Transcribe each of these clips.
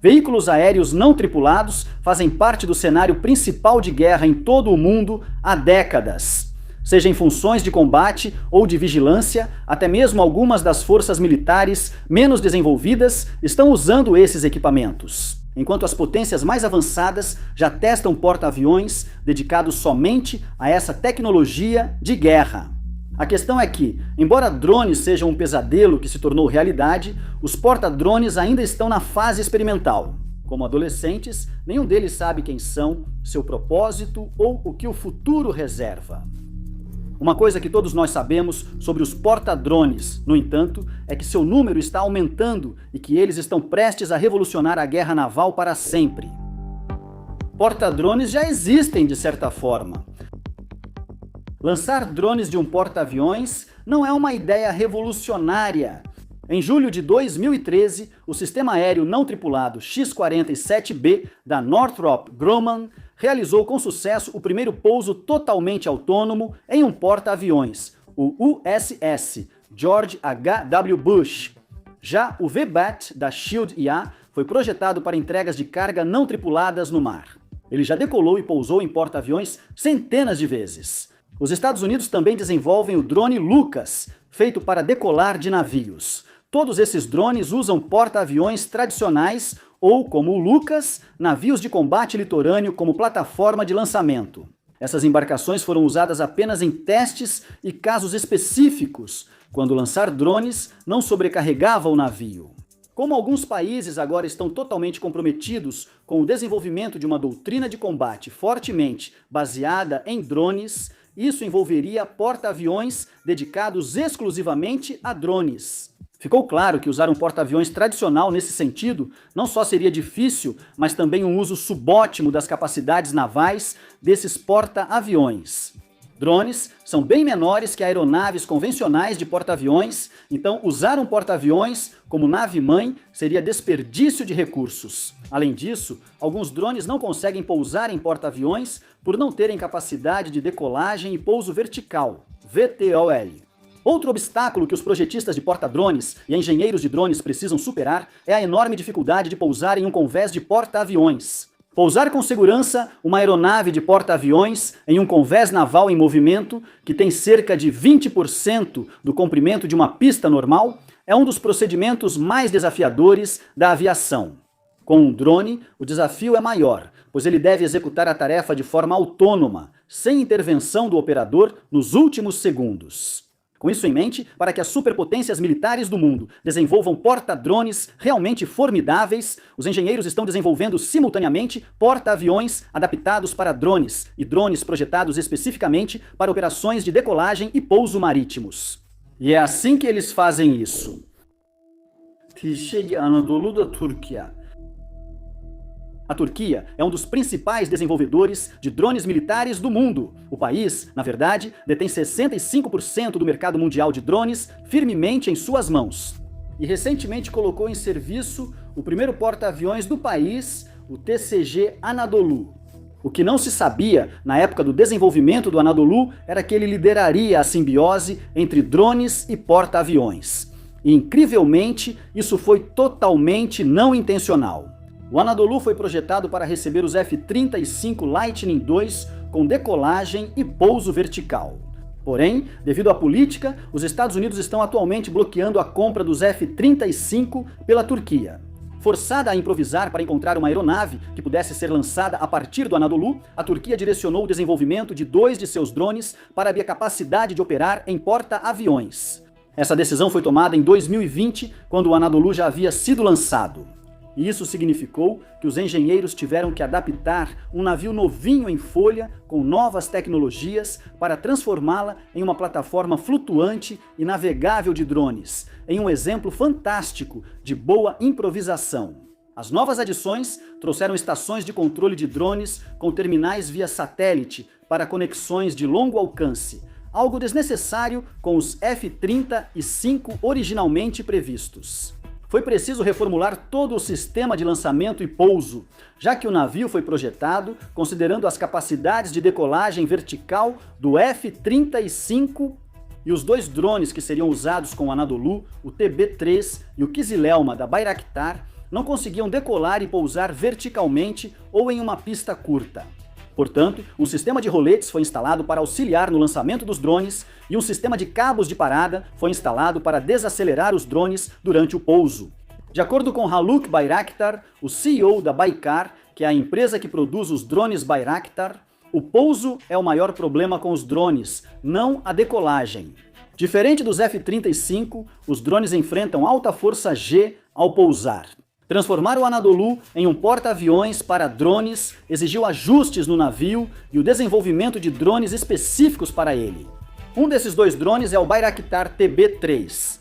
Veículos aéreos não tripulados fazem parte do cenário principal de guerra em todo o mundo há décadas. Seja em funções de combate ou de vigilância, até mesmo algumas das forças militares menos desenvolvidas estão usando esses equipamentos, enquanto as potências mais avançadas já testam porta-aviões dedicados somente a essa tecnologia de guerra. A questão é que, embora drones sejam um pesadelo que se tornou realidade, os porta-drones ainda estão na fase experimental. Como adolescentes, nenhum deles sabe quem são, seu propósito ou o que o futuro reserva. Uma coisa que todos nós sabemos sobre os porta-drones, no entanto, é que seu número está aumentando e que eles estão prestes a revolucionar a guerra naval para sempre. Porta-drones já existem de certa forma. Lançar drones de um porta-aviões não é uma ideia revolucionária. Em julho de 2013, o sistema aéreo não tripulado X-47B da Northrop Grumman realizou com sucesso o primeiro pouso totalmente autônomo em um porta-aviões, o USS George H.W. Bush. Já o V-BAT da Shield-IA foi projetado para entregas de carga não tripuladas no mar. Ele já decolou e pousou em porta-aviões centenas de vezes. Os Estados Unidos também desenvolvem o drone Lucas, feito para decolar de navios. Todos esses drones usam porta-aviões tradicionais ou, como o Lucas, navios de combate litorâneo como plataforma de lançamento. Essas embarcações foram usadas apenas em testes e casos específicos, quando lançar drones não sobrecarregava o navio. Como alguns países agora estão totalmente comprometidos com o desenvolvimento de uma doutrina de combate fortemente baseada em drones, isso envolveria porta-aviões dedicados exclusivamente a drones. Ficou claro que usar um porta-aviões tradicional nesse sentido não só seria difícil, mas também um uso subótimo das capacidades navais desses porta-aviões. Drones são bem menores que aeronaves convencionais de porta-aviões, então usar um porta-aviões como nave-mãe seria desperdício de recursos. Além disso, alguns drones não conseguem pousar em porta-aviões por não terem capacidade de decolagem e pouso vertical, VTOL. Outro obstáculo que os projetistas de porta-drones e engenheiros de drones precisam superar é a enorme dificuldade de pousar em um convés de porta-aviões. Pousar com segurança uma aeronave de porta-aviões em um convés naval em movimento, que tem cerca de 20% do comprimento de uma pista normal, é um dos procedimentos mais desafiadores da aviação. Com um drone, o desafio é maior, pois ele deve executar a tarefa de forma autônoma, sem intervenção do operador nos últimos segundos. Com isso em mente, para que as superpotências militares do mundo desenvolvam porta-drones realmente formidáveis, os engenheiros estão desenvolvendo simultaneamente porta-aviões adaptados para drones e drones projetados especificamente para operações de decolagem e pouso marítimos. E é assim que eles fazem isso. Anadolu da Turquia. A Turquia é um dos principais desenvolvedores de drones militares do mundo. O país, na verdade, detém 65% do mercado mundial de drones firmemente em suas mãos. E recentemente colocou em serviço o primeiro porta-aviões do país, o TCG Anadolu. O que não se sabia na época do desenvolvimento do Anadolu era que ele lideraria a simbiose entre drones e porta-aviões. E, incrivelmente, isso foi totalmente não intencional. O Anadolu foi projetado para receber os F-35 Lightning II com decolagem e pouso vertical. Porém, devido à política, os Estados Unidos estão atualmente bloqueando a compra dos F-35 pela Turquia. Forçada a improvisar para encontrar uma aeronave que pudesse ser lançada a partir do Anadolu, a Turquia direcionou o desenvolvimento de 2 de seus drones para a capacidade de operar em porta-aviões. Essa decisão foi tomada em 2020, quando o Anadolu já havia sido lançado. E isso significou que os engenheiros tiveram que adaptar um navio novinho em folha com novas tecnologias para transformá-la em uma plataforma flutuante e navegável de drones, em um exemplo fantástico de boa improvisação. As novas adições trouxeram estações de controle de drones com terminais via satélite para conexões de longo alcance, algo desnecessário com os F-35 originalmente previstos. Foi preciso reformular todo o sistema de lançamento e pouso, já que o navio foi projetado considerando as capacidades de decolagem vertical do F-35 e os 2 drones que seriam usados com o Anadolu, o TB-3 e o Kızılelma da Bayraktar, não conseguiam decolar e pousar verticalmente ou em uma pista curta. Portanto, um sistema de roletes foi instalado para auxiliar no lançamento dos drones e um sistema de cabos de parada foi instalado para desacelerar os drones durante o pouso. De acordo com Haluk Bayraktar, o CEO da Baykar, que é a empresa que produz os drones Bayraktar, o pouso é o maior problema com os drones, não a decolagem. Diferente dos F-35, os drones enfrentam alta força G ao pousar. Transformar o Anadolu em um porta-aviões para drones exigiu ajustes no navio e o desenvolvimento de drones específicos para ele. Um desses dois drones é o Bayraktar TB3.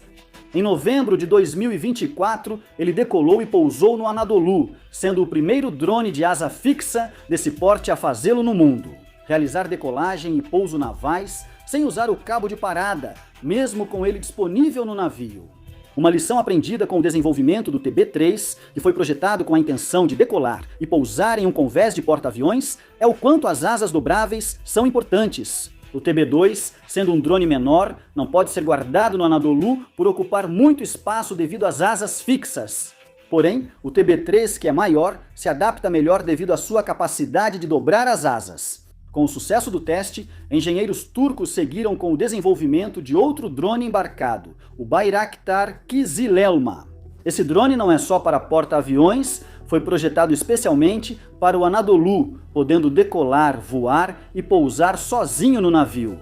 Em novembro de 2024, ele decolou e pousou no Anadolu, sendo o primeiro drone de asa fixa desse porte a fazê-lo no mundo. Realizar decolagem e pouso navais sem usar o cabo de parada, mesmo com ele disponível no navio. Uma lição aprendida com o desenvolvimento do TB3, que foi projetado com a intenção de decolar e pousar em um convés de porta-aviões, é o quanto as asas dobráveis são importantes. O TB2, sendo um drone menor, não pode ser guardado no Anadolu por ocupar muito espaço devido às asas fixas. Porém, o TB3, que é maior, se adapta melhor devido à sua capacidade de dobrar as asas. Com o sucesso do teste, engenheiros turcos seguiram com o desenvolvimento de outro drone embarcado, o Bayraktar Kızılelma. Esse drone não é só para porta-aviões, foi projetado especialmente para o Anadolu, podendo decolar, voar e pousar sozinho no navio,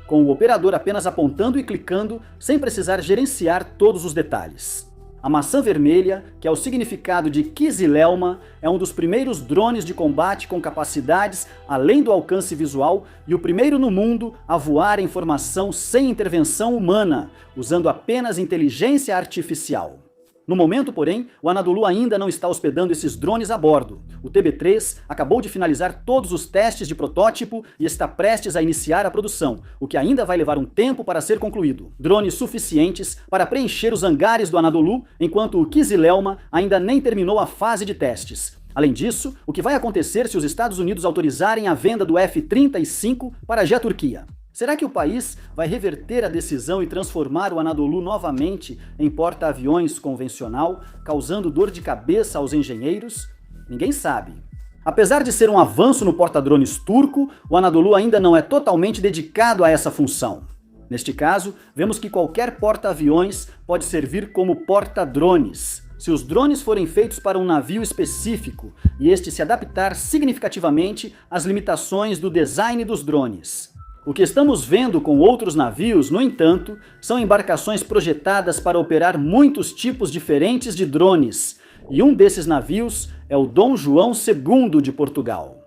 com o operador apenas apontando e clicando sem precisar gerenciar todos os detalhes. A maçã vermelha, que é o significado de Kızılelma, é um dos primeiros drones de combate com capacidades além do alcance visual e o primeiro no mundo a voar em formação sem intervenção humana, usando apenas inteligência artificial. No momento, porém, o Anadolu ainda não está hospedando esses drones a bordo. O TB3 acabou de finalizar todos os testes de protótipo e está prestes a iniciar a produção, o que ainda vai levar um tempo para ser concluído. Drones suficientes para preencher os hangares do Anadolu, enquanto o Kızılelma ainda nem terminou a fase de testes. Além disso, o que vai acontecer se os Estados Unidos autorizarem a venda do F-35 para a Turquia? Será que o país vai reverter a decisão e transformar o Anadolu novamente em porta-aviões convencional, causando dor de cabeça aos engenheiros? Ninguém sabe. Apesar de ser um avanço no porta-drones turco, o Anadolu ainda não é totalmente dedicado a essa função. Neste caso, vemos que qualquer porta-aviões pode servir como porta-drones. Se os drones forem feitos para um navio específico e este se adaptar significativamente às limitações do design dos drones. O que estamos vendo com outros navios, no entanto, são embarcações projetadas para operar muitos tipos diferentes de drones, e um desses navios é o Dom João II de Portugal.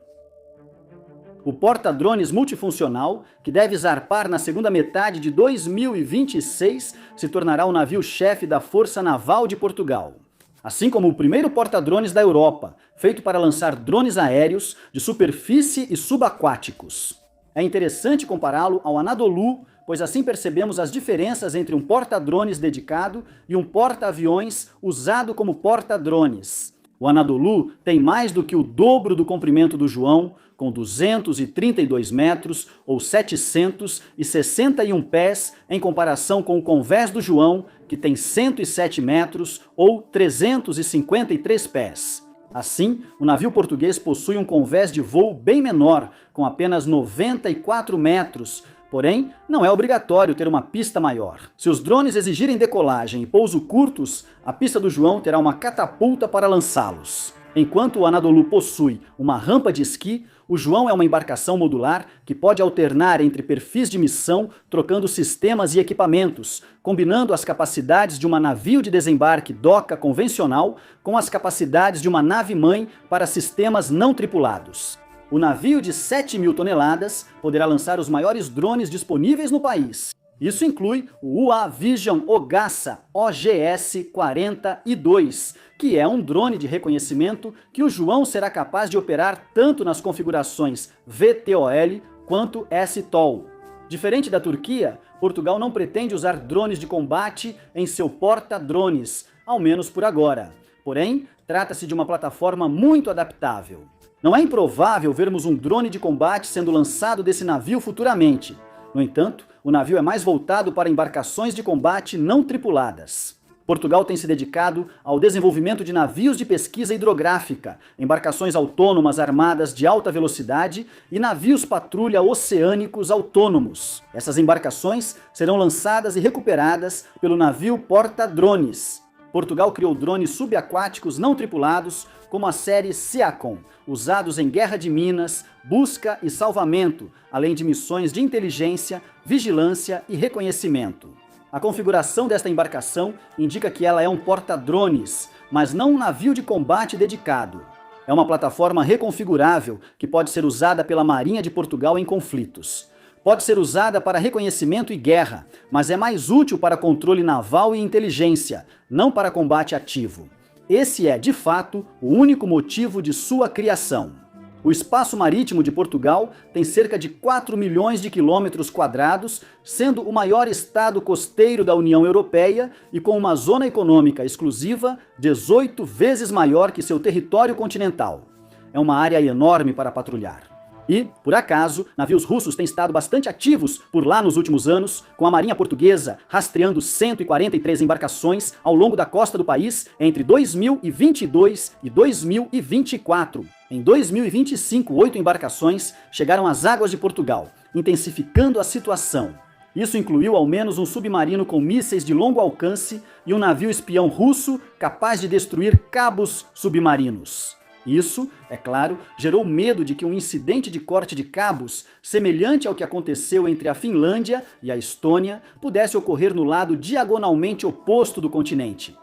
O porta-drones multifuncional, que deve zarpar na segunda metade de 2026, se tornará o navio-chefe da Força Naval de Portugal. Assim como o primeiro porta-drones da Europa, feito para lançar drones aéreos de superfície e subaquáticos. É interessante compará-lo ao Anadolu, pois assim percebemos as diferenças entre um porta-drones dedicado e um porta-aviões usado como porta-drones. O Anadolu tem mais do que o dobro do comprimento do João, com 232 metros ou 761 pés, em comparação com o convés do João, que tem 107 metros ou 353 pés. Assim, o navio português possui um convés de voo bem menor, com apenas 94 metros, porém, não é obrigatório ter uma pista maior. Se os drones exigirem decolagem e pouso curtos, a pista do João terá uma catapulta para lançá-los. Enquanto o Anadolu possui uma rampa de esqui, o João é uma embarcação modular que pode alternar entre perfis de missão, trocando sistemas e equipamentos, combinando as capacidades de uma navio de desembarque doca convencional com as capacidades de uma nave-mãe para sistemas não tripulados. O navio de 7.000 toneladas poderá lançar os maiores drones disponíveis no país. Isso inclui o UA Vision Ogassa OGS-42, que é um drone de reconhecimento que o João será capaz de operar tanto nas configurações VTOL quanto STOL. Diferente da Turquia, Portugal não pretende usar drones de combate em seu porta-drones, ao menos por agora. Porém, trata-se de uma plataforma muito adaptável. Não é improvável vermos um drone de combate sendo lançado desse navio futuramente. No entanto, o navio é mais voltado para embarcações de combate não tripuladas. Portugal tem se dedicado ao desenvolvimento de navios de pesquisa hidrográfica, embarcações autônomas armadas de alta velocidade e navios patrulha oceânicos autônomos. Essas embarcações serão lançadas e recuperadas pelo navio porta-drones. Portugal criou drones subaquáticos não tripulados, como a série Seacon, usados em guerra de minas, busca e salvamento, além de missões de inteligência, vigilância e reconhecimento. A configuração desta embarcação indica que ela é um porta-drones, mas não um navio de combate dedicado. É uma plataforma reconfigurável que pode ser usada pela Marinha de Portugal em conflitos. Pode ser usada para reconhecimento e guerra, mas é mais útil para controle naval e inteligência, não para combate ativo. Esse é, de fato, o único motivo de sua criação. O espaço marítimo de Portugal tem cerca de 4 milhões de quilômetros quadrados, sendo o maior estado costeiro da União Europeia e com uma zona econômica exclusiva 18 vezes maior que seu território continental. É uma área enorme para patrulhar. E, por acaso, navios russos têm estado bastante ativos por lá nos últimos anos, com a Marinha Portuguesa rastreando 143 embarcações ao longo da costa do país entre 2022 e 2024. Em 2025, 8 embarcações chegaram às águas de Portugal, intensificando a situação. Isso incluiu ao menos um submarino com mísseis de longo alcance e um navio espião russo capaz de destruir cabos submarinos. Isso, é claro, gerou medo de que um incidente de corte de cabos, semelhante ao que aconteceu entre a Finlândia e a Estônia, pudesse ocorrer no lado diagonalmente oposto do continente.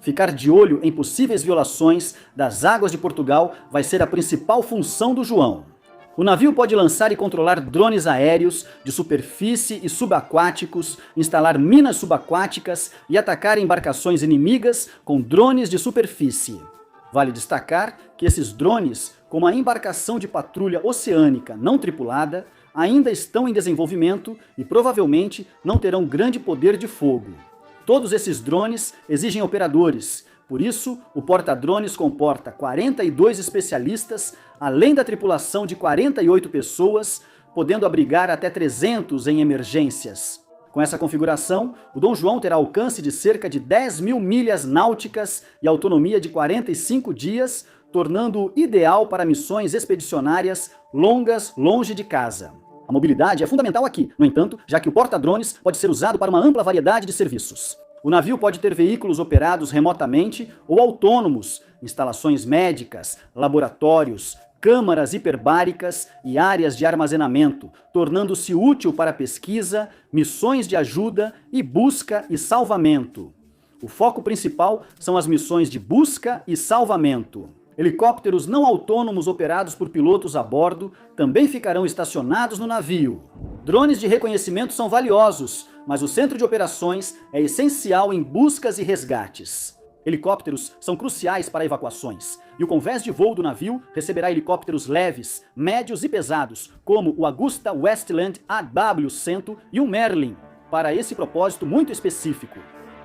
Ficar de olho em possíveis violações das águas de Portugal vai ser a principal função do João. O navio pode lançar e controlar drones aéreos, de superfície e subaquáticos, instalar minas subaquáticas e atacar embarcações inimigas com drones de superfície. Vale destacar que esses drones, como a embarcação de patrulha oceânica não tripulada, ainda estão em desenvolvimento e provavelmente não terão grande poder de fogo. Todos esses drones exigem operadores, por isso o porta-drones comporta 42 especialistas, além da tripulação de 48 pessoas, podendo abrigar até 300 em emergências. Com essa configuração, o Dom João terá alcance de cerca de 10 mil milhas náuticas e autonomia de 45 dias, tornando-o ideal para missões expedicionárias longas longe de casa. A mobilidade é fundamental aqui, no entanto, já que o porta-drones pode ser usado para uma ampla variedade de serviços. O navio pode ter veículos operados remotamente ou autônomos, instalações médicas, laboratórios, câmaras hiperbáricas e áreas de armazenamento, tornando-se útil para pesquisa, missões de ajuda e busca e salvamento. O foco principal são as missões de busca e salvamento. Helicópteros não autônomos operados por pilotos a bordo também ficarão estacionados no navio. Drones de reconhecimento são valiosos, mas o centro de operações é essencial em buscas e resgates. Helicópteros são cruciais para evacuações, e o convés de voo do navio receberá helicópteros leves, médios e pesados, como o Augusta Westland AW100 e o Merlin, para esse propósito muito específico.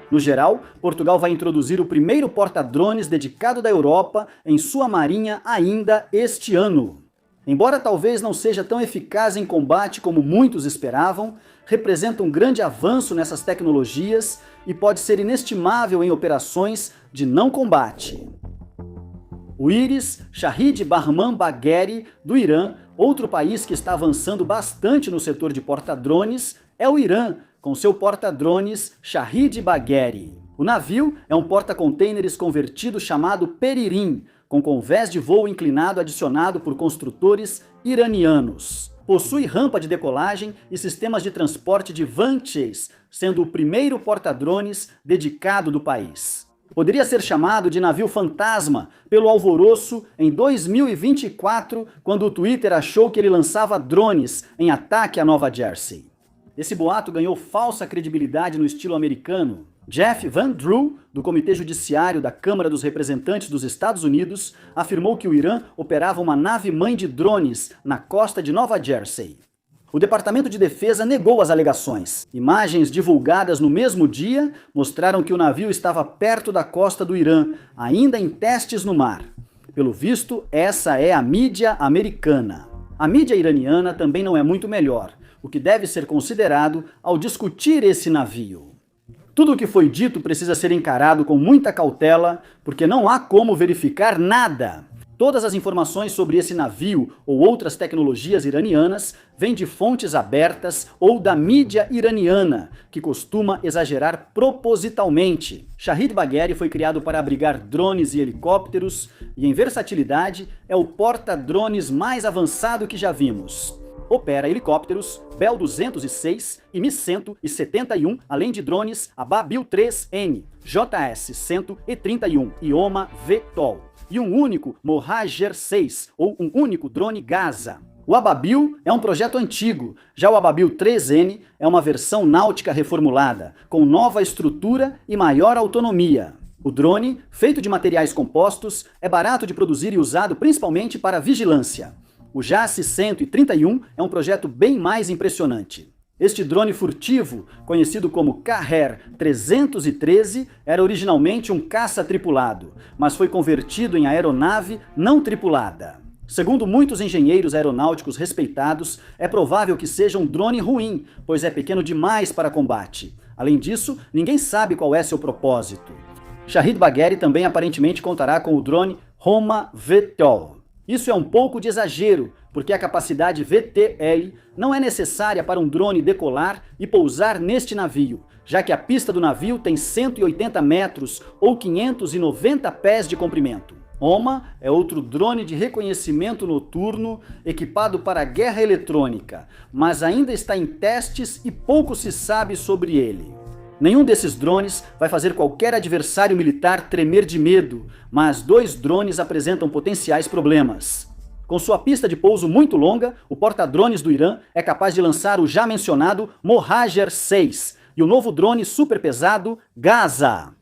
No geral, Portugal vai introduzir o primeiro porta-drones dedicado da Europa em sua marinha ainda este ano. Embora talvez não seja tão eficaz em combate como muitos esperavam, representa um grande avanço nessas tecnologias e pode ser inestimável em operações de não combate. O Iris Shahid Bahman Bagheri, do Irã, outro país que está avançando bastante no setor de porta-drones, é o Irã, com seu porta-drones Shahid Bagheri. O navio é um porta-contêineres convertido chamado Peririm, com convés de voo inclinado adicionado por construtores iranianos. Possui rampa de decolagem e sistemas de transporte de van chase, sendo o primeiro porta-drones dedicado do país. Poderia ser chamado de navio fantasma pelo alvoroço em 2024, quando o Twitter achou que ele lançava drones em ataque a Nova Jersey. Esse boato ganhou falsa credibilidade no estilo americano. Jeff Van Drew, do Comitê Judiciário da Câmara dos Representantes dos Estados Unidos, afirmou que o Irã operava uma nave-mãe de drones na costa de Nova Jersey. O Departamento de Defesa negou as alegações. Imagens divulgadas no mesmo dia mostraram que o navio estava perto da costa do Irã, ainda em testes no mar. Pelo visto, essa é a mídia americana. A mídia iraniana também não é muito melhor, o que deve ser considerado ao discutir esse navio. Tudo o que foi dito precisa ser encarado com muita cautela, porque não há como verificar nada. Todas as informações sobre esse navio ou outras tecnologias iranianas vêm de fontes abertas ou da mídia iraniana, que costuma exagerar propositalmente. Shahid Bagheri foi criado para abrigar drones e helicópteros, e em versatilidade é o porta-drones mais avançado que já vimos. Opera helicópteros Bell 206 e Mi-171, além de drones Ababil-3N, JS-131 e Oma VTOL, e um único Mohajer-6, ou um único drone Gaza. O Ababil é um projeto antigo, já o Ababil-3N é uma versão náutica reformulada, com nova estrutura e maior autonomia. O drone, feito de materiais compostos, é barato de produzir e usado principalmente para vigilância. O JAS-131 é um projeto bem mais impressionante. Este drone furtivo, conhecido como Kaher 313, era originalmente um caça tripulado, mas foi convertido em aeronave não tripulada. Segundo muitos engenheiros aeronáuticos respeitados, é provável que seja um drone ruim, pois é pequeno demais para combate. Além disso, ninguém sabe qual é seu propósito. Shahid Bagheri também aparentemente contará com o drone Homa VTOL. Isso é um pouco de exagero, porque a capacidade VTL não é necessária para um drone decolar e pousar neste navio, já que a pista do navio tem 180 metros ou 590 pés de comprimento. Homa é outro drone de reconhecimento noturno equipado para a guerra eletrônica, mas ainda está em testes e pouco se sabe sobre ele. Nenhum desses drones vai fazer qualquer adversário militar tremer de medo, mas dois drones apresentam potenciais problemas. Com sua pista de pouso muito longa, o porta-drones do Irã é capaz de lançar o já mencionado Mohajer-6 e o novo drone super pesado Gaza.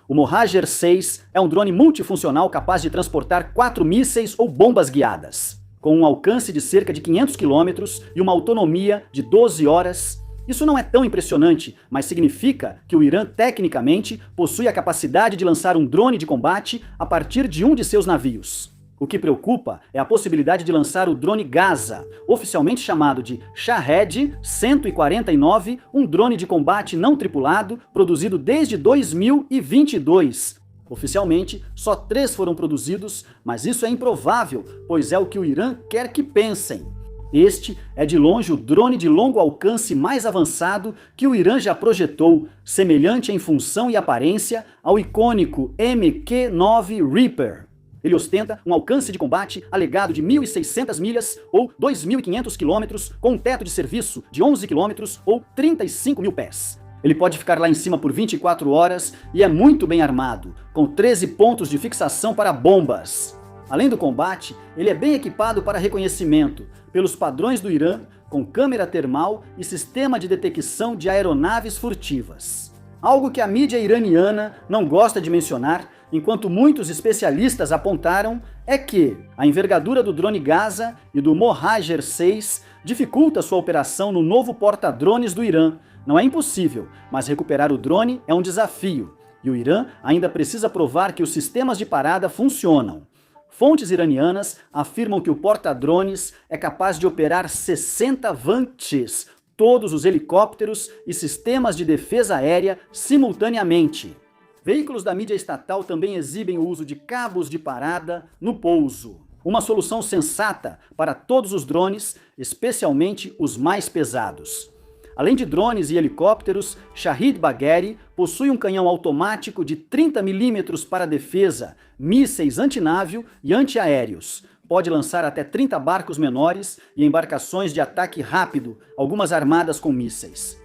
O Mohajer-6 é um drone multifuncional capaz de transportar 4 mísseis ou bombas guiadas. Com um alcance de cerca de 500 km e uma autonomia de 12 horas, isso não é tão impressionante, mas significa que o Irã, tecnicamente, possui a capacidade de lançar um drone de combate a partir de um de seus navios. O que preocupa é a possibilidade de lançar o drone Gaza, oficialmente chamado de Shahed-149, um drone de combate não tripulado, produzido desde 2022. Oficialmente, só 3 foram produzidos, mas isso é improvável, pois é o que o Irã quer que pensem. Este é de longe o drone de longo alcance mais avançado que o Irã já projetou, semelhante em função e aparência ao icônico Mk-9 Reaper. Ele ostenta um alcance de combate alegado de 1.600 milhas ou 2.500 quilômetros, com um teto de serviço de 11 quilômetros ou 35 mil pés. Ele pode ficar lá em cima por 24 horas e é muito bem armado, com 13 pontos de fixação para bombas. Além do combate, ele é bem equipado para reconhecimento, pelos padrões do Irã, com câmera termal e sistema de detecção de aeronaves furtivas. Algo que a mídia iraniana não gosta de mencionar, enquanto muitos especialistas apontaram, é que a envergadura do drone Gaza e do Mohajer-6 dificulta sua operação no novo porta-drones do Irã. Não é impossível, mas recuperar o drone é um desafio, e o Irã ainda precisa provar que os sistemas de parada funcionam. Fontes iranianas afirmam que o porta-drones é capaz de operar 60 Vantis, todos os helicópteros e sistemas de defesa aérea simultaneamente. Veículos da mídia estatal também exibem o uso de cabos de parada no pouso. Uma solução sensata para todos os drones, especialmente os mais pesados. Além de drones e helicópteros, Shahid Bagheri possui um canhão automático de 30 mm para defesa, mísseis antinávio e antiaéreos. Pode lançar até 30 barcos menores e embarcações de ataque rápido, algumas armadas com mísseis.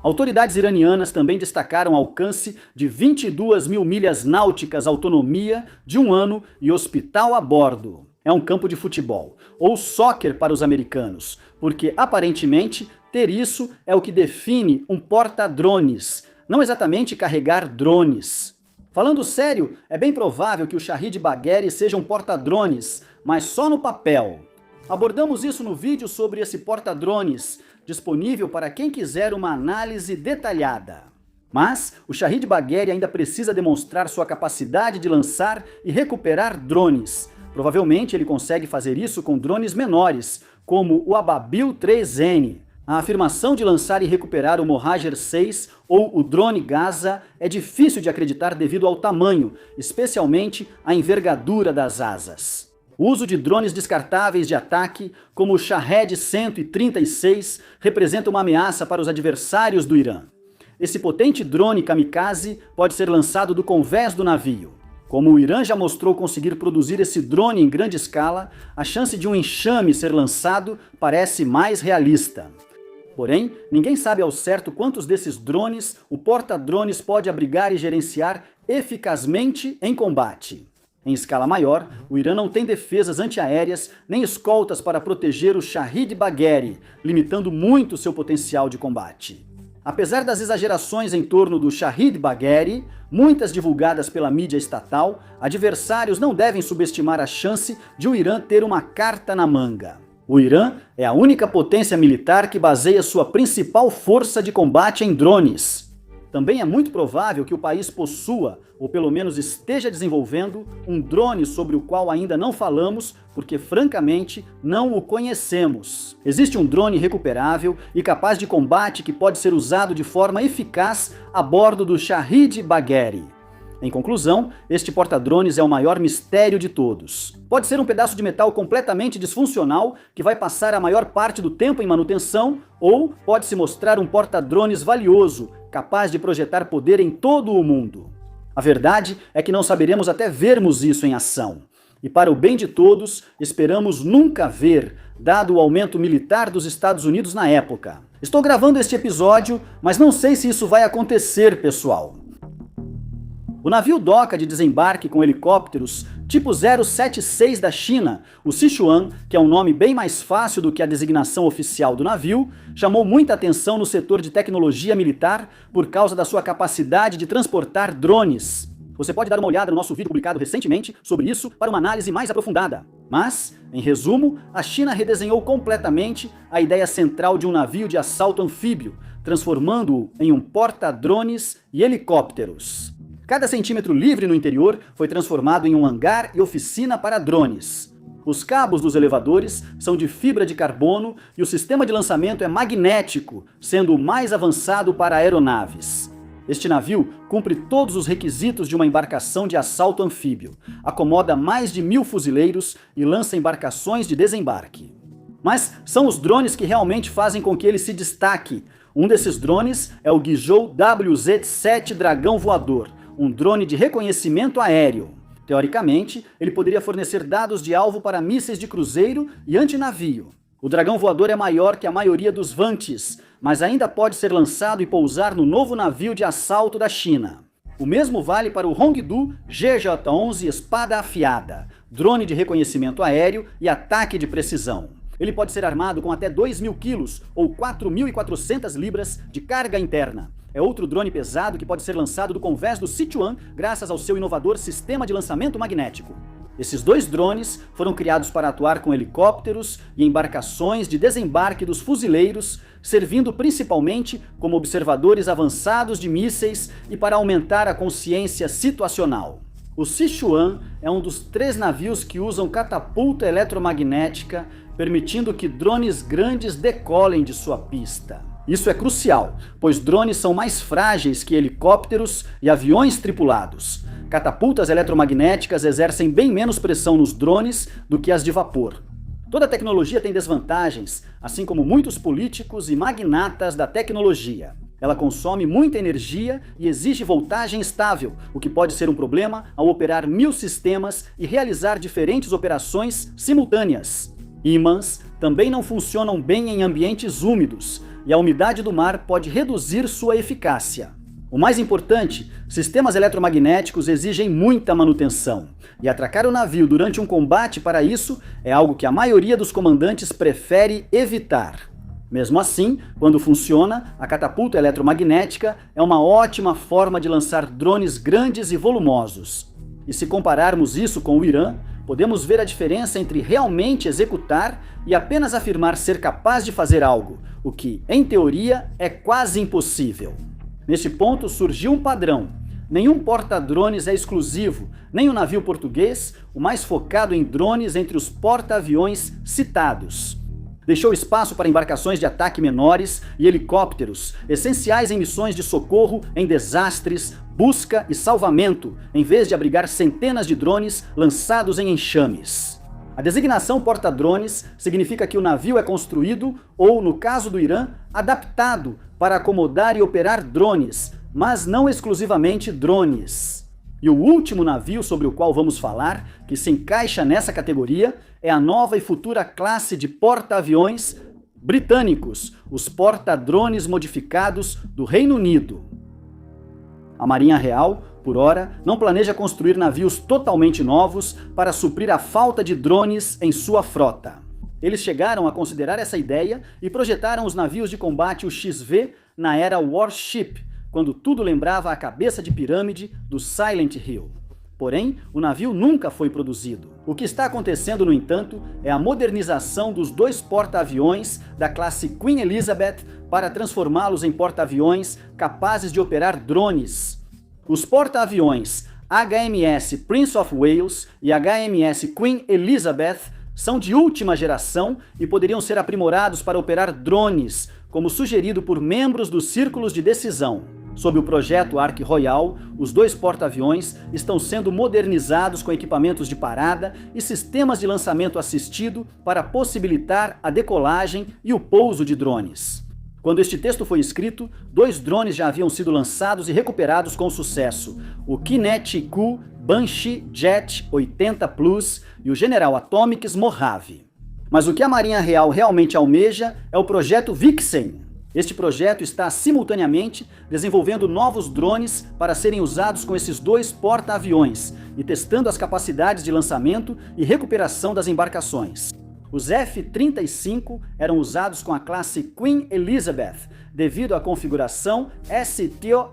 Autoridades iranianas também destacaram o alcance de 22 mil milhas náuticas, autonomia de 1 ano e hospital a bordo. É um campo de futebol, ou soccer para os americanos, porque aparentemente ter isso é o que define um porta-drones, não exatamente carregar drones. Falando sério, é bem provável que o Shahid Bagheri seja um porta-drones, mas só no papel. Abordamos isso no vídeo sobre esse porta-drones, disponível para quem quiser uma análise detalhada. Mas o Shahid Bagheri ainda precisa demonstrar sua capacidade de lançar e recuperar drones. Provavelmente ele consegue fazer isso com drones menores, como o Ababil-3N. A afirmação de lançar e recuperar o Mohajer 6 ou o drone Gaza é difícil de acreditar devido ao tamanho, especialmente a envergadura das asas. O uso de drones descartáveis de ataque, como o Shahed 136, representa uma ameaça para os adversários do Irã. Esse potente drone kamikaze pode ser lançado do convés do navio. Como o Irã já mostrou conseguir produzir esse drone em grande escala, a chance de um enxame ser lançado parece mais realista. Porém, ninguém sabe ao certo quantos desses drones o porta-drones pode abrigar e gerenciar eficazmente em combate. Em escala maior, o Irã não tem defesas antiaéreas nem escoltas para proteger o Shahid Bagheri, limitando muito seu potencial de combate. Apesar das exagerações em torno do Shahid Bagheri, muitas divulgadas pela mídia estatal, adversários não devem subestimar a chance de o Irã ter uma carta na manga. O Irã é a única potência militar que baseia sua principal força de combate em drones. Também é muito provável que o país possua, ou pelo menos esteja desenvolvendo, um drone sobre o qual ainda não falamos, porque francamente não o conhecemos. Existe um drone recuperável e capaz de combate que pode ser usado de forma eficaz a bordo do Shahid Bagheri. Em conclusão, este porta-drones é o maior mistério de todos. Pode ser um pedaço de metal completamente disfuncional que vai passar a maior parte do tempo em manutenção, ou pode se mostrar um porta-drones valioso, capaz de projetar poder em todo o mundo. A verdade é que não saberemos até vermos isso em ação. E para o bem de todos, esperamos nunca ver, dado o aumento militar dos Estados Unidos na época. Estou gravando este episódio, mas não sei se isso vai acontecer, pessoal. O navio doca de desembarque com helicópteros tipo 076 da China, o Sichuan, que é um nome bem mais fácil do que a designação oficial do navio, chamou muita atenção no setor de tecnologia militar por causa da sua capacidade de transportar drones. Você pode dar uma olhada no nosso vídeo publicado recentemente sobre isso para uma análise mais aprofundada. Mas, em resumo, a China redesenhou completamente a ideia central de um navio de assalto anfíbio, transformando-o em um porta-drones e helicópteros. Cada centímetro livre no interior foi transformado em um hangar e oficina para drones. Os cabos dos elevadores são de fibra de carbono e o sistema de lançamento é magnético, sendo o mais avançado para aeronaves. Este navio cumpre todos os requisitos de uma embarcação de assalto anfíbio, acomoda mais de 1000 fuzileiros e lança embarcações de desembarque. Mas são os drones que realmente fazem com que ele se destaque. Um desses drones é o Guizhou WZ-7 Dragão Voador, um drone de reconhecimento aéreo. Teoricamente, ele poderia fornecer dados de alvo para mísseis de cruzeiro e antinavio. O dragão voador é maior que a maioria dos Vantis, mas ainda pode ser lançado e pousar no novo navio de assalto da China. O mesmo vale para o Hongdu GJ-11 Espada Afiada, drone de reconhecimento aéreo e ataque de precisão. Ele pode ser armado com até 2.000 quilos ou 4.400 libras de carga interna. É outro drone pesado que pode ser lançado do convés do Sichuan graças ao seu inovador sistema de lançamento magnético. Esses dois drones foram criados para atuar com helicópteros e embarcações de desembarque dos fuzileiros, servindo principalmente como observadores avançados de mísseis e para aumentar a consciência situacional. O Sichuan é um dos 3 navios que usam catapulta eletromagnética, permitindo que drones grandes decolem de sua pista. Isso é crucial, pois drones são mais frágeis que helicópteros e aviões tripulados. Catapultas eletromagnéticas exercem bem menos pressão nos drones do que as de vapor. Toda tecnologia tem desvantagens, assim como muitos políticos e magnatas da tecnologia. Ela consome muita energia e exige voltagem estável, o que pode ser um problema ao operar 1000 sistemas e realizar diferentes operações simultâneas. Ímãs também não funcionam bem em ambientes úmidos, e a umidade do mar pode reduzir sua eficácia. O mais importante, sistemas eletromagnéticos exigem muita manutenção, e atracar o navio durante um combate para isso é algo que a maioria dos comandantes prefere evitar. Mesmo assim, quando funciona, a catapulta eletromagnética é uma ótima forma de lançar drones grandes e volumosos. E se compararmos isso com o Irã, podemos ver a diferença entre realmente executar e apenas afirmar ser capaz de fazer algo, o que, em teoria, é quase impossível. Neste ponto surgiu um padrão. Nenhum porta-drones é exclusivo, nem o navio português, o mais focado em drones entre os porta-aviões citados. Deixou espaço para embarcações de ataque menores e helicópteros, essenciais em missões de socorro em desastres, busca e salvamento, em vez de abrigar centenas de drones lançados em enxames. A designação porta-drones significa que o navio é construído, ou, no caso do Irã, adaptado para acomodar e operar drones, mas não exclusivamente drones. E o último navio sobre o qual vamos falar, que se encaixa nessa categoria, é a nova e futura classe de porta-aviões britânicos, os porta-drones modificados do Reino Unido. A Marinha Real, por ora, não planeja construir navios totalmente novos para suprir a falta de drones em sua frota. Eles chegaram a considerar essa ideia e projetaram os navios de combate, o XV, na era Warship, quando tudo lembrava a cabeça de pirâmide do Silent Hill. Porém, o navio nunca foi produzido. O que está acontecendo, no entanto, é a modernização dos dois porta-aviões da classe Queen Elizabeth para transformá-los em porta-aviões capazes de operar drones. Os porta-aviões HMS Prince of Wales e HMS Queen Elizabeth são de última geração e poderiam ser aprimorados para operar drones, como sugerido por membros dos círculos de decisão. Sob o projeto Ark Royal, os dois porta-aviões estão sendo modernizados com equipamentos de parada e sistemas de lançamento assistido para possibilitar a decolagem e o pouso de drones. Quando este texto foi escrito, 2 drones já haviam sido lançados e recuperados com sucesso: o Kinetic-Ku Banshee Jet 80 Plus e o General Atomics Mojave. Mas o que a Marinha Real realmente almeja é o projeto Vixen. Este projeto está simultaneamente desenvolvendo novos drones para serem usados com esses 2 porta-aviões e testando as capacidades de lançamento e recuperação das embarcações. Os F-35 eram usados com a classe Queen Elizabeth devido à configuração STOL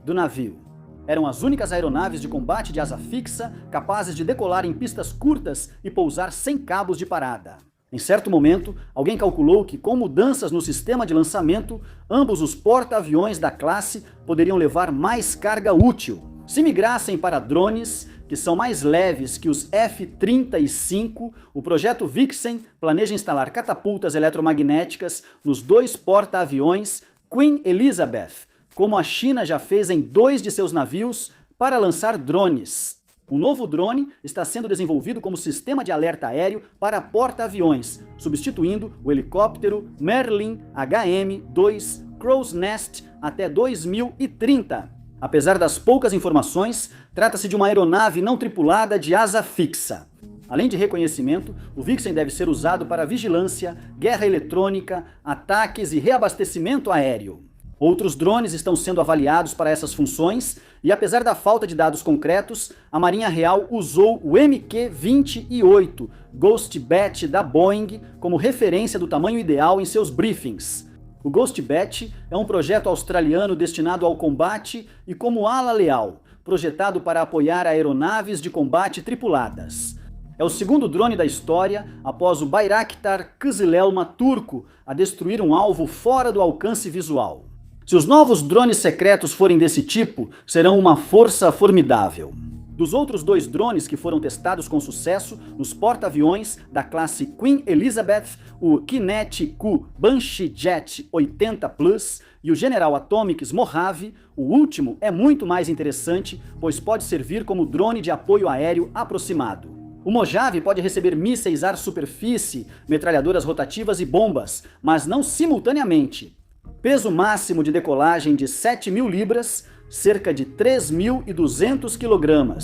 do navio. Eram as únicas aeronaves de combate de asa fixa capazes de decolar em pistas curtas e pousar sem cabos de parada. Em certo momento, alguém calculou que, com mudanças no sistema de lançamento, ambos os porta-aviões da classe poderiam levar mais carga útil. Se migrassem para drones, que são mais leves que os F-35, o projeto Vixen planeja instalar catapultas eletromagnéticas nos 2 porta-aviões Queen Elizabeth, como a China já fez em 2 de seus navios, para lançar drones. Um novo drone está sendo desenvolvido como sistema de alerta aéreo para porta-aviões, substituindo o helicóptero Merlin HM-2 Crow's Nest até 2030. Apesar das poucas informações, trata-se de uma aeronave não tripulada de asa fixa. Além de reconhecimento, o Vixen deve ser usado para vigilância, guerra eletrônica, ataques e reabastecimento aéreo. Outros drones estão sendo avaliados para essas funções e, apesar da falta de dados concretos, a Marinha Real usou o MQ-28 Ghost-Bat da Boeing como referência do tamanho ideal em seus briefings. O Ghost-Bat é um projeto australiano destinado ao combate e como ala leal, projetado para apoiar aeronaves de combate tripuladas. É o segundo drone da história, após o Bayraktar Kızılelma turco, a destruir um alvo fora do alcance visual. Se os novos drones secretos forem desse tipo, serão uma força formidável. Dos outros 2 drones que foram testados com sucesso nos porta-aviões da classe Queen Elizabeth, o Kinetic-Ku Banshee Jet 80 Plus e o General Atomics Mojave, o último é muito mais interessante, pois pode servir como drone de apoio aéreo aproximado. O Mojave pode receber mísseis ar-superfície, metralhadoras rotativas e bombas, mas não simultaneamente. Peso máximo de decolagem de 7.000 libras, cerca de 3.200 kg,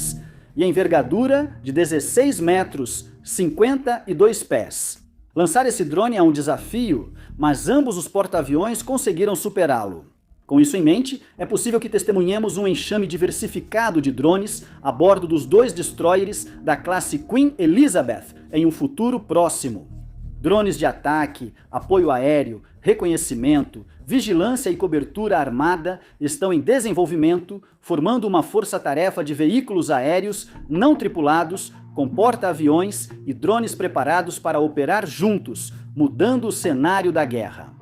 e envergadura de 16 metros, 52 pés. Lançar esse drone é um desafio, mas ambos os porta-aviões conseguiram superá-lo. Com isso em mente, é possível que testemunhemos um enxame diversificado de drones a bordo dos 2 destroyers da classe Queen Elizabeth em um futuro próximo. Drones de ataque, apoio aéreo, reconhecimento, vigilância e cobertura armada estão em desenvolvimento, formando uma força-tarefa de veículos aéreos não tripulados, com porta-aviões e drones preparados para operar juntos, mudando o cenário da guerra.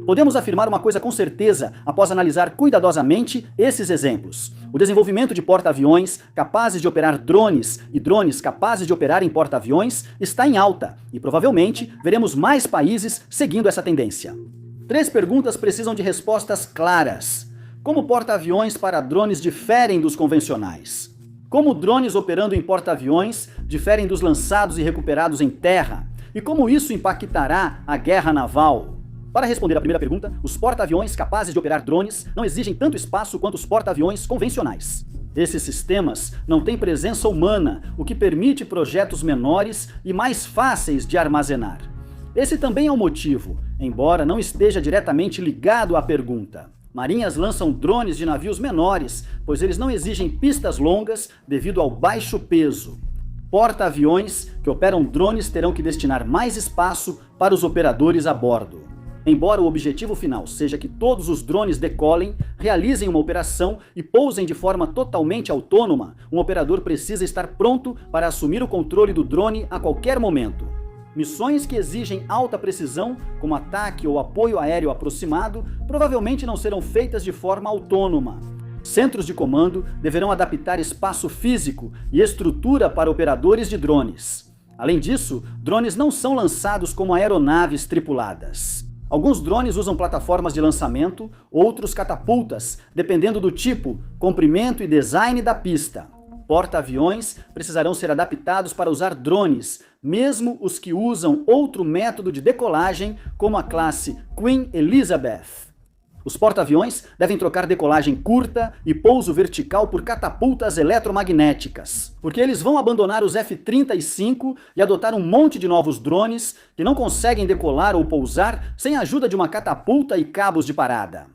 Podemos afirmar uma coisa com certeza após analisar cuidadosamente esses exemplos. O desenvolvimento de porta-aviões capazes de operar drones e drones capazes de operar em porta-aviões está em alta e provavelmente veremos mais países seguindo essa tendência. 3 perguntas precisam de respostas claras. Como porta-aviões para drones diferem dos convencionais? Como drones operando em porta-aviões diferem dos lançados e recuperados em terra? E como isso impactará a guerra naval? Para responder à primeira pergunta, os porta-aviões capazes de operar drones não exigem tanto espaço quanto os porta-aviões convencionais. Esses sistemas não têm presença humana, o que permite projetos menores e mais fáceis de armazenar. Esse também é o motivo, embora não esteja diretamente ligado à pergunta. Marinhas lançam drones de navios menores, pois eles não exigem pistas longas devido ao baixo peso. Porta-aviões que operam drones terão que destinar mais espaço para os operadores a bordo. Embora o objetivo final seja que todos os drones decolem, realizem uma operação e pousem de forma totalmente autônoma, um operador precisa estar pronto para assumir o controle do drone a qualquer momento. Missões que exigem alta precisão, como ataque ou apoio aéreo aproximado, provavelmente não serão feitas de forma autônoma. Centros de comando deverão adaptar espaço físico e estrutura para operadores de drones. Além disso, drones não são lançados como aeronaves tripuladas. Alguns drones usam plataformas de lançamento, outros catapultas, dependendo do tipo, comprimento e design da pista. Porta-aviões precisarão ser adaptados para usar drones, mesmo os que usam outro método de decolagem, como a classe Queen Elizabeth. Os porta-aviões devem trocar decolagem curta e pouso vertical por catapultas eletromagnéticas, porque eles vão abandonar os F-35 e adotar um monte de novos drones que não conseguem decolar ou pousar sem a ajuda de uma catapulta e cabos de parada.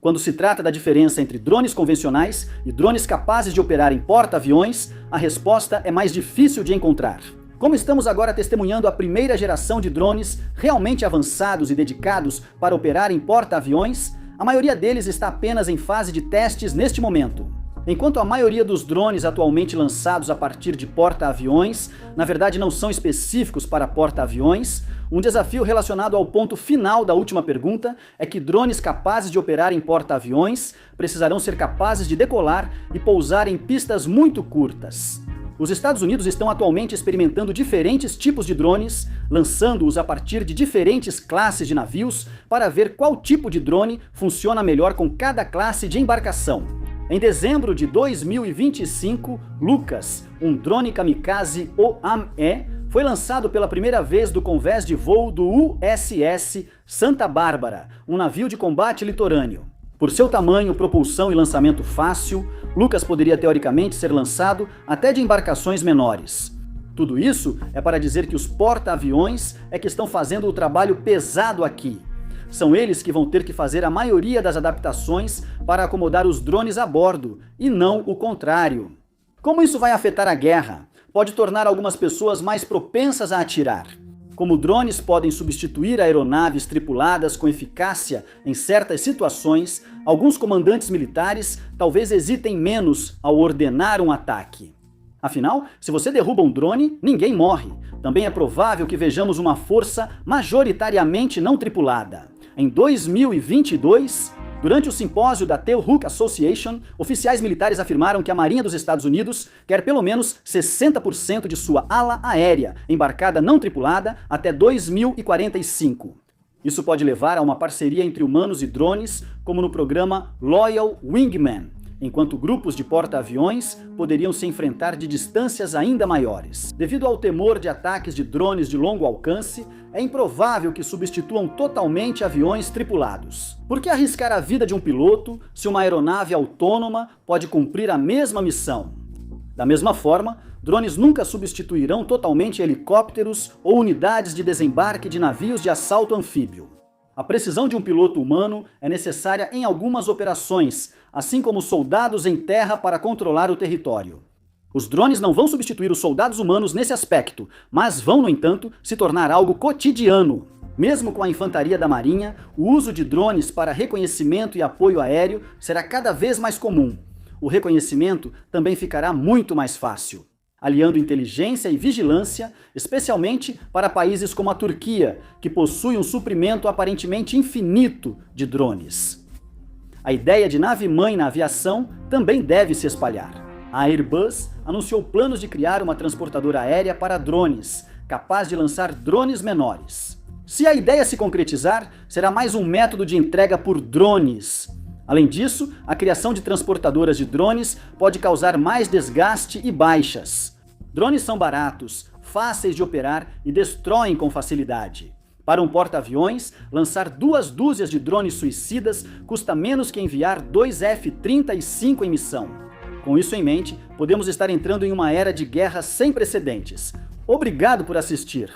Quando se trata da diferença entre drones convencionais e drones capazes de operar em porta-aviões, a resposta é mais difícil de encontrar. Como estamos agora testemunhando a primeira geração de drones realmente avançados e dedicados para operar em porta-aviões, a maioria deles está apenas em fase de testes neste momento. Enquanto a maioria dos drones atualmente lançados a partir de porta-aviões, na verdade não são específicos para porta-aviões, um desafio relacionado ao ponto final da última pergunta é que drones capazes de operar em porta-aviões precisarão ser capazes de decolar e pousar em pistas muito curtas. Os Estados Unidos estão atualmente experimentando diferentes tipos de drones, lançando-os a partir de diferentes classes de navios para ver qual tipo de drone funciona melhor com cada classe de embarcação. Em dezembro de 2025, Lucas, um drone kamikaze OAM-E, foi lançado pela primeira vez do convés de voo do USS Santa Bárbara, um navio de combate litorâneo. Por seu tamanho, propulsão e lançamento fácil, Lucas poderia teoricamente ser lançado até de embarcações menores. Tudo isso é para dizer que os porta-aviões é que estão fazendo o trabalho pesado aqui. São eles que vão ter que fazer a maioria das adaptações para acomodar os drones a bordo, e não o contrário. Como isso vai afetar a guerra? Pode tornar algumas pessoas mais propensas a atirar. Como drones podem substituir aeronaves tripuladas com eficácia em certas situações, alguns comandantes militares talvez hesitem menos ao ordenar um ataque. Afinal, se você derruba um drone, ninguém morre. Também é provável que vejamos uma força majoritariamente não tripulada. Em 2022, durante o simpósio da Tailhook Association, oficiais militares afirmaram que a Marinha dos Estados Unidos quer pelo menos 60% de sua ala aérea embarcada não tripulada até 2045. Isso pode levar a uma parceria entre humanos e drones, como no programa Loyal Wingman, enquanto grupos de porta-aviões poderiam se enfrentar de distâncias ainda maiores. Devido ao temor de ataques de drones de longo alcance, é improvável que substituam totalmente aviões tripulados. Por que arriscar a vida de um piloto se uma aeronave autônoma pode cumprir a mesma missão? Da mesma forma, drones nunca substituirão totalmente helicópteros ou unidades de desembarque de navios de assalto anfíbio. A precisão de um piloto humano é necessária em algumas operações, assim como soldados em terra para controlar o território. Os drones não vão substituir os soldados humanos nesse aspecto, mas vão, no entanto, se tornar algo cotidiano. Mesmo com a infantaria da Marinha, o uso de drones para reconhecimento e apoio aéreo será cada vez mais comum. O reconhecimento também ficará muito mais fácil. aliando inteligência e vigilância, especialmente para países como a Turquia, que possui um suprimento aparentemente infinito de drones. A ideia de nave-mãe na aviação também deve se espalhar. A Airbus anunciou planos de criar uma transportadora aérea para drones, capaz de lançar drones menores. Se a ideia se concretizar, será mais um método de entrega por drones. Além disso, a criação de transportadoras de drones pode causar mais desgaste e baixas. Drones são baratos, fáceis de operar e destroem com facilidade. Para um porta-aviões, lançar 2 dúzias de drones suicidas custa menos que enviar 2 F-35 em missão. Com isso em mente, podemos estar entrando em uma era de guerra sem precedentes. Obrigado por assistir!